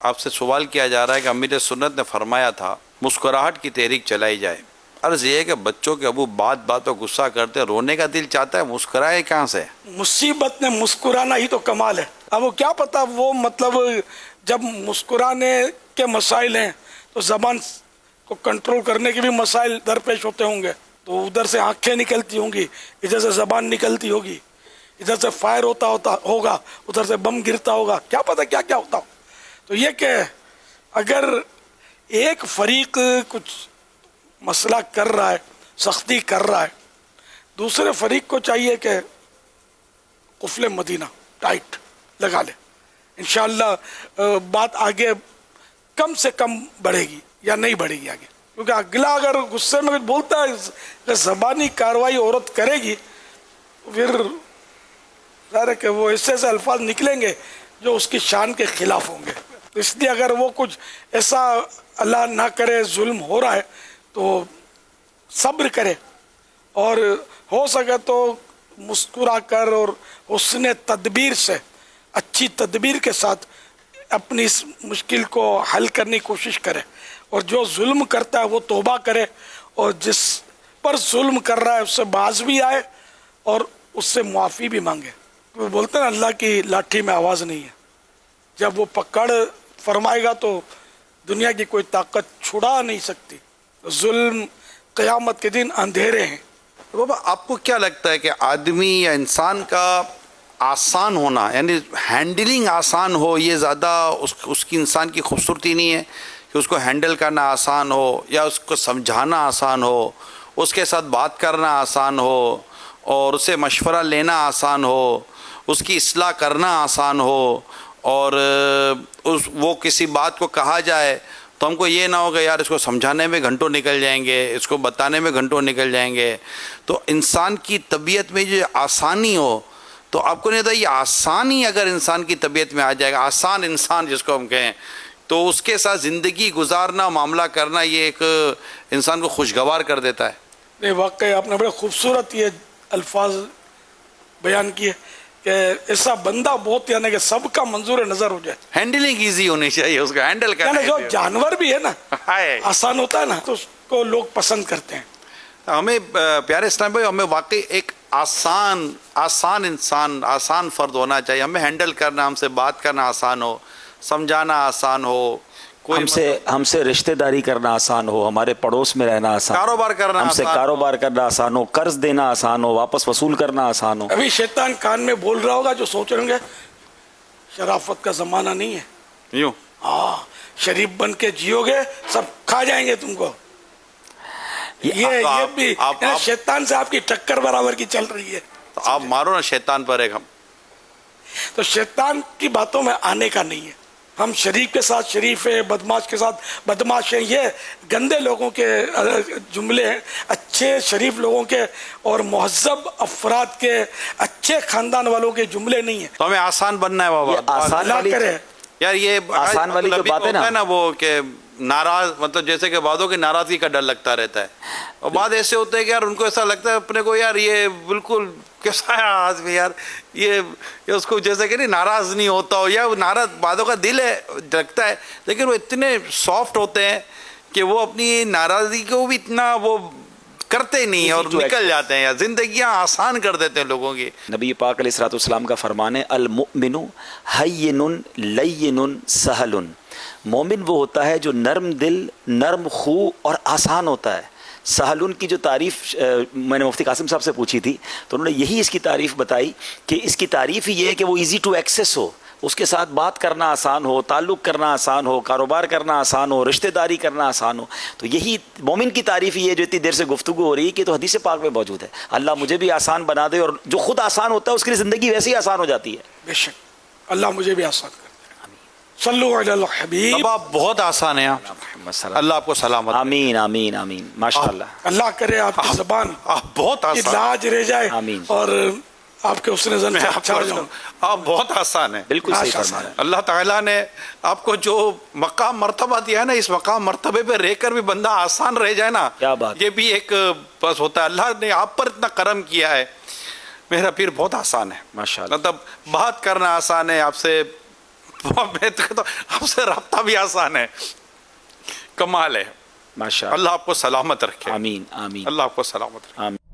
آپ سے سوال کیا جا رہا ہے کہ امیر سنت نے فرمایا تھا مسکراہٹ کی تحریک چلائی جائے. عرض یہ ہے کہ بچوں کے ابو بات بات پر غصہ کرتے، رونے کا دل چاہتا ہے، مسکرائے کہاں سے؟ مصیبت میں مسکرانا ہی تو کمال ہے. اب وہ کیا پتا، وہ مطلب جب مسکرانے کے مسائل ہیں تو زبان کو کنٹرول کرنے کے بھی مسائل درپیش ہوتے ہوں گے. تو ادھر سے آنکھیں نکلتی ہوں گی، ادھر سے زبان نکلتی ہوگی، ادھر سے فائر ہوتا ہوگا، ادھر سے بم گرتا ہوگا، کیا پتا کیا کیا ہوتا ہو. تو یہ کہ اگر ایک فریق کچھ مسئلہ کر رہا ہے، سختی کر رہا ہے، دوسرے فریق کو چاہیے کہ قفل مدینہ ٹائٹ لگا لے. انشاءاللہ بات آگے کم سے کم بڑھے گی یا نہیں بڑھے گی آگے. کیونکہ اگلا اگر غصے میں کچھ بولتا ہے، اگر زبانی کارروائی عورت کرے گی تو پھر ظاہر ہے کہ وہ ایسے ایسے الفاظ نکلیں گے جو اس کی شان کے خلاف ہوں گے. اس لیے اگر وہ کچھ ایسا اللہ نہ کرے ظلم ہو رہا ہے تو صبر کرے، اور ہو سکے تو مسکرا کر اور حسن تدبیر سے، اچھی تدبیر کے ساتھ اپنی اس مشکل کو حل کرنے کی کوشش کرے. اور جو ظلم کرتا ہے وہ توبہ کرے، اور جس پر ظلم کر رہا ہے اس سے باز بھی آئے اور اس سے معافی بھی مانگے. وہ بولتے ہیں نا، اللہ کی لاٹھی میں آواز نہیں ہے. جب وہ پکڑ فرمائے گا تو دنیا کی کوئی طاقت چھڑا نہیں سکتی. ظلم قیامت کے دن اندھیرے ہیں. بابا آپ کو کیا لگتا ہے کہ آدمی یا انسان کا آسان ہونا، یعنی ہینڈلنگ آسان ہو، یہ زیادہ اس کی انسان کی خوبصورتی نہیں ہے کہ اس کو ہینڈل کرنا آسان ہو، یا اس کو سمجھانا آسان ہو، اس کے ساتھ بات کرنا آسان ہو، اور اسے مشورہ لینا آسان ہو، اس کی اصلاح کرنا آسان ہو، اور وہ کسی بات کو کہا جائے تو ہم کو یہ نہ ہو کہ یار اس کو سمجھانے میں گھنٹوں نکل جائیں گے، اس کو بتانے میں گھنٹوں نکل جائیں گے. تو انسان کی طبیعت میں جو آسانی ہو، تو آپ کو نہیں ہوتا یہ آسانی اگر انسان کی طبیعت میں آ جائے گا، آسان انسان جس کو ہم کہیں، تو اس کے ساتھ زندگی گزارنا، معاملہ کرنا، یہ ایک انسان کو خوشگوار کر دیتا ہے. نہیں، واقعی آپ نے بڑے خوبصورت یہ الفاظ بیان کیے کہ ایسا بندہ بہت، یعنی کہ سب کا منظور نظر ہو جائے. ہینڈلنگ ایزی ہونی چاہیے، اس کو ہینڈل کرنا. جو جانور بھی ہے نا آسان ہوتا ہے نا، تو اس کو لوگ پسند کرتے ہیں. ہمیں پیارے اسلام بھائی، ہمیں واقعی ایک آسان انسان، آسان فرد ہونا چاہیے. ہمیں ہینڈل کرنا، ہم سے بات کرنا آسان ہو، سمجھانا آسان ہو، ہم سے رشتہ داری کرنا آسان ہو، ہمارے پڑوس میں رہنا آسان، کاروبار کرنا ہم سے کاروبار کرنا آسان ہو، قرض دینا آسان ہو، واپس وصول کرنا آسان ہو. ابھی شیطان کان میں بول رہا ہوگا جو سوچ رہے ہوں گے شرافت کا زمانہ نہیں ہے، یوں شریف بن کے جیو گے سب کھا جائیں گے تم کو. یہ بھی شیطان سے آپ کی ٹکر برابر کی چل رہی ہے. تو آپ مارو نا شیطان پر ایک. ہم تو شیطان کی باتوں میں آنے کا نہیں ہے. ہم شریف کے ساتھ شریف ہے، بدماش کے ساتھ بدماش ہیں. یہ گندے لوگوں کے جملے ہیں. اچھے شریف لوگوں کے اور مہذب افراد کے، اچھے خاندان والوں کے جملے نہیں ہیں. تو ہمیں آسان بننا ہے بابا. آسان والی کرے یار، یہ آسان والی جو بات ہے نا وہ کہ ناراض، مطلب جیسے کہ بعضوں کی ناراضگی کا ڈر لگتا رہتا ہے، اور بعض ایسے ہوتے ہیں کہ یار ان کو ایسا لگتا ہے اپنے کو، یار یہ بالکل کیسا ہے آدمی، یار یہ اس کو جیسے کہ نہیں ناراض نہیں ہوتا ہو، یا ناراض بعضوں کا دل ہے رکھتا ہے، لیکن وہ اتنے سافٹ ہوتے ہیں کہ وہ اپنی ناراضگی کو بھی اتنا وہ کرتے نہیں اور نکل جاتے ہیں، یا زندگیاں آسان کر دیتے ہیں لوگوں کی. نبی پاک علیہ الصلوۃ والسلام کا فرمان ہے، المؤمن ہین لین سہل. مومن وہ ہوتا ہے جو نرم دل، نرم خو اور آسان ہوتا ہے. سہلن کی جو تعریف میں نے مفتی قاسم صاحب سے پوچھی تھی تو انہوں نے یہی اس کی تعریف بتائی کہ اس کی تعریف ہی یہ ہے کہ وہ ایزی ٹو ایکسیس ہو، اس کے ساتھ بات کرنا آسان ہو، تعلق کرنا آسان ہو، کاروبار کرنا آسان ہو، رشتہ داری کرنا آسان ہو. تو یہی مومن کی تعریف ہی ہے جو اتنی دیر سے گفتگو ہو رہی ہے کہ تو حدیث پاک میں موجود ہے. اللہ مجھے بھی آسان بنا دے، اور جو خود آسان ہوتا ہے اس کے لیے زندگی ویسے ہی آسان ہو جاتی ہے. بے شک اللہ مجھے بھی آسان کر. صلو علی الحبیب. اب آپ بہت آسان ہیں. اللہ آپ کو سلامت. آمین آمین آمین. ماشاء اللہ. اللہ کرے آپ کی زبان آپ بہت آسان، لاج رہ جائے، آمین. اور آپ کے حسن زن سے اچھا جاؤں. آپ بہت آسان ہیں. بالکل صحیح فرمایا. اللہ تعالیٰ نے آپ کو جو مقام مرتبہ دیا ہے نا، اس مقام مرتبے پہ رہ کر بھی بندہ آسان رہ جائے نا، کیا بات. یہ بھی ایک بس ہوتا ہے. اللہ نے آپ پر اتنا کرم کیا ہے. میرا پیر بہت آسان ہے ماشاء اللہ. مطلب بات کرنا آسان ہے، آپ سے میں تو کہتا ہوں آپ سے رابطہ بھی آسان ہے. کمال ہے. ماشاء اللہ. اللہ آپ کو سلامت رکھے. آمین آمین اللہ آپ کو سلامت رکھے. آمین.